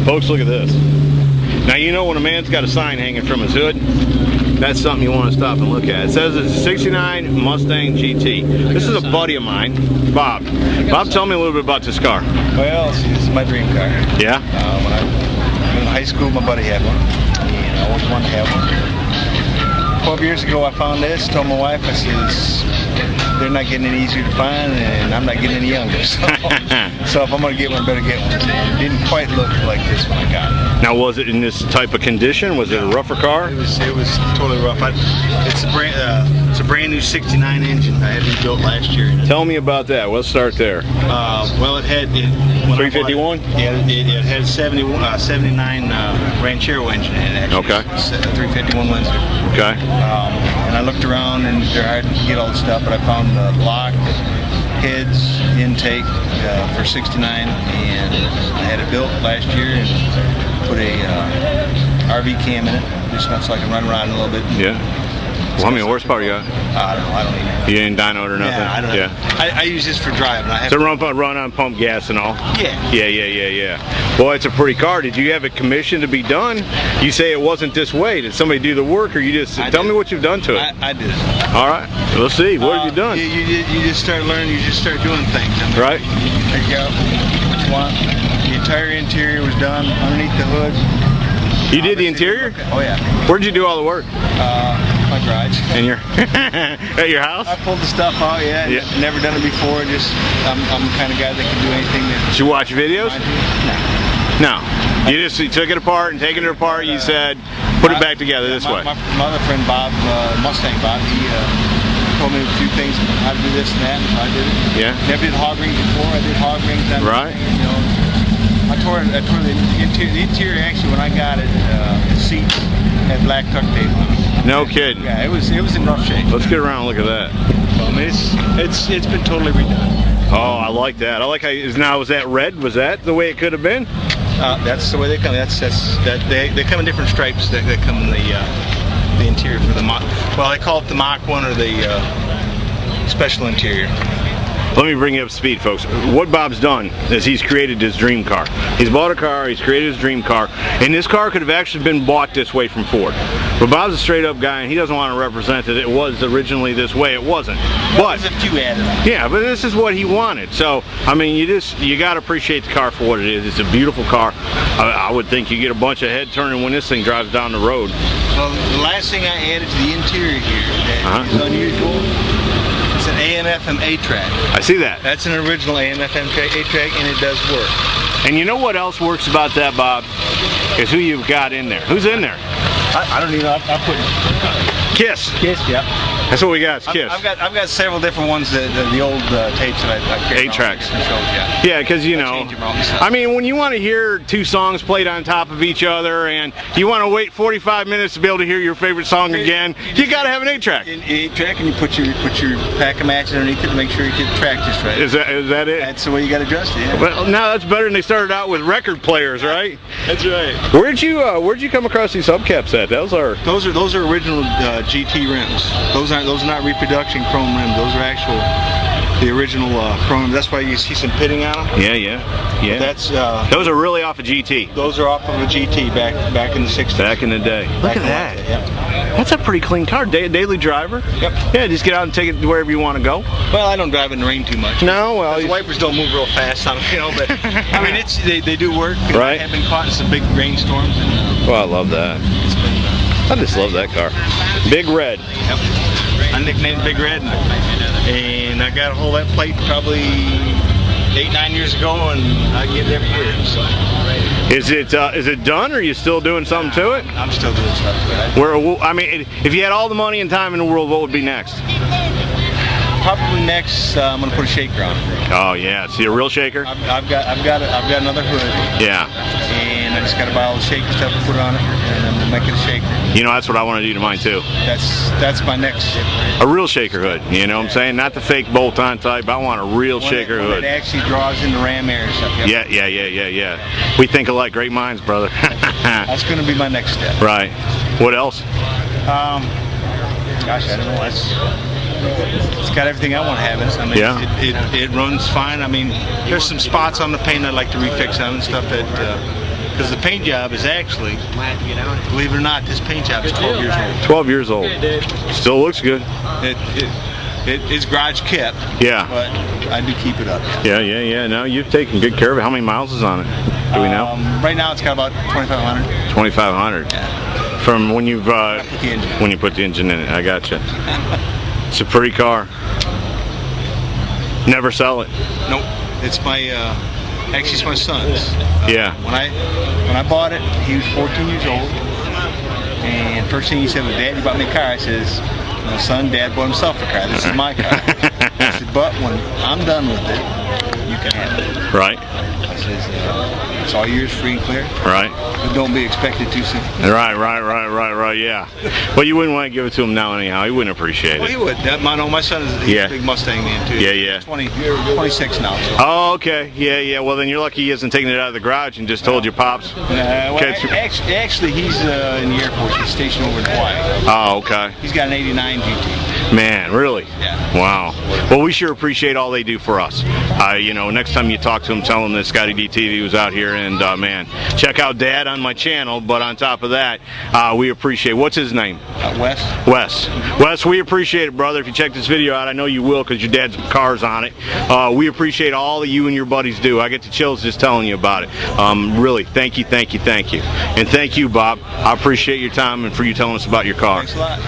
Folks, look at this. Now, you know when a man's got a sign hanging from his hood, that's something you want to stop and look at. It says it's a 69 Mustang GT. This is a buddy of mine, Bob. Bob, tell me a little bit about this car. Well, see, this is my dream car. Yeah? When I was in high school, my buddy had one, and I always wanted to have one. 12 years ago, I found this, told my wife, I says, they're not getting any easier to find, and I'm not getting any younger. So if I'm going to get one, I better get one. It didn't quite look like this when I got it. Now, was it in this type of condition? Was it a rougher car? It was totally rough. It's a brand new 69 engine. I had it built last year. Tell me about that. Let's start there. Well, it had 351. Yeah, it had 79 Ranchero engine in it. Actually. Okay. 351 Windsor. Okay. And I looked around, and they're hard to get all the stuff, but I found the block heads intake for 69, and I had it built last year and put a RV cam in it, just so I can run around a little bit. Yeah. Well, how many horsepower you got? I don't know. I don't even know. You ain't dyno or nothing? Yeah, I don't know. I use this for driving. So run on pump gas and all? Yeah. Yeah. Boy, it's a pretty car. Did you have it commissioned to be done? You say it wasn't this way. Did somebody do the work, or you just tell me what you've done to it? I did. All right. Let's see. What have you done? You just start learning. You just start doing things. I mean, right. You figure out what you want. The entire interior was done underneath the hood. You did the interior? Oh yeah. Where'd you do all the work? My garage. In your at your house? I pulled the stuff out. Yeah. Never done it before. Just I'm the kind of guy that can do anything. Did you watch videos? No. You just took it apart and taking it apart. You said, put it back together this way. My other friend Bob, Mustang Bob, he told me a few things how to do this and that, and I did it. Yeah. Never did hog rings before. I did hog rings. Right. You know, I tore the interior. The interior actually, when I got it, the seat had black duct tape on it. No kidding. Yeah, it was in rough shape. Let's get around and look at that. I mean, it's been totally redone. Oh, I like that. I like how now was that red? Was that the way it could have been? That's the way they come. They come in different stripes that come in the interior for the Mach. Well, they call it the Mach 1 or the special interior. Let me bring you up to speed, folks. What Bob's done is he's created his dream car. He's bought a car, he's created his dream car, and this car could have actually been bought this way from Ford. But Bob's a straight up guy, and he doesn't want to represent that it was originally this way. It wasn't. But there's a few added on. Yeah, but this is what he wanted. So, I mean, you got to appreciate the car for what it is. It's a beautiful car. I would think you get a bunch of head turning when this thing drives down the road. Well, the last thing I added to the interior here that is unusual. It's an AM/FM 8-track. I see that. That's an original AM/FM 8-track, and it does work. And you know what else works about that, Bob? Is who you've got in there. Who's in there? I don't even know. I put Kiss. Kiss, yeah. That's what we got. It's Kiss. I've got several different ones. The old tapes that I carry. 8-tracks. Yeah, because you know. I mean, when you want to hear two songs played on top of each other, and you want to wait 45 minutes to be able to hear your favorite song again, you got to have an 8-track. An 8-track, and you put your pack of matches underneath it to make sure you get the track just right. Is that it? That's the way you got to adjust it. Yeah. Well, now that's better than they started out with record players, right? That's right. Where'd you come across these hubcaps at? Those are original GT rims. Those are not reproduction chrome rims. Those are the original chrome rims. That's why you see some pitting on them. Yeah. But those are really off a GT. Those are off of a GT back in the 60s. Back in the day. Look at that. That's a pretty clean car. Daily driver. Yep. Yeah, just get out and take it wherever you want to go. Well, I don't drive in the rain too much. No, well, the wipers don't move real fast on them, But I mean, they do work. Right. I have been caught in some big rainstorms. Well, I love that. I just love that car. Big Red. Yep. I nicknamed Big Red, and I got a hold of that plate probably 8-9 years ago, and I get it every year. So. Is it done, or are you still doing something to it? I'm still doing stuff to it. I mean, if you had all the money and time in the world, what would be next? Probably next, I'm gonna put a shaker on it. Oh yeah, see a real shaker? I've got another hood. Yeah. And I just gotta buy all the shaker stuff and put it on it, and I'm gonna make it a shaker. You know, that's what I want to do to mine too. That's my next. A real shaker hood. You know what I'm saying? Not the fake bolt-on type. I want a real shaker hood. It actually draws in the ram air and stuff. Yeah. We think alike. Great minds, brother. That's gonna be my next step. Right. What else? Gosh, I don't know. it's got everything I want to have in it. I mean, Yeah. it runs fine. I mean, there's some spots on the paint I'd like to refix on and stuff that, because the paint job is actually, believe it or not, this paint job is 12 years old. 12 years old. Still looks good. It's garage kept. Yeah. But I do keep it up. Yeah. No, you've taken good care of it. How many miles is on it? Do we know? Right now it's got about 2,500. 2,500. Yeah. From when you've when you put the engine in it. I gotcha. It's a pretty car. Never sell it. Nope. It's my actually it's my son's. Yeah. When I bought it, he was 14 years old, and first thing he said was, "Dad, you bought me a car." I says, "No, son, Dad bought himself a car. This is my car." I said, "But when I'm done with it, you can have it." Right. I says, "It's all yours, free and clear." Right. But don't be expected to soon. Right. Yeah. Well, you wouldn't want to give it to him now anyhow. He wouldn't appreciate it. Well, he would. My son is a big Mustang man too. Yeah. 26 now. So. Oh, okay. Yeah. Well, then you're lucky he hasn't taken it out of the garage and just told your pops. Well, actually, he's in the Air Force. He's stationed over in Hawaii. Oh, okay. He's got an '89 GT. Man, really? Yeah. Wow. Well, we sure appreciate all they do for us. Next time you talk to him, tell him that Scotty DTV was out here, and man, check out Dad on my channel. But on top of that, we appreciate. What's his name? Wes, we appreciate it, brother. If you check this video out, I know you will because your dad's car's on it. We appreciate all that you and your buddies do. I get the chills just telling you about it. Really, thank you. And thank you, Bob. I appreciate your time and for you telling us about your car. Thanks a lot.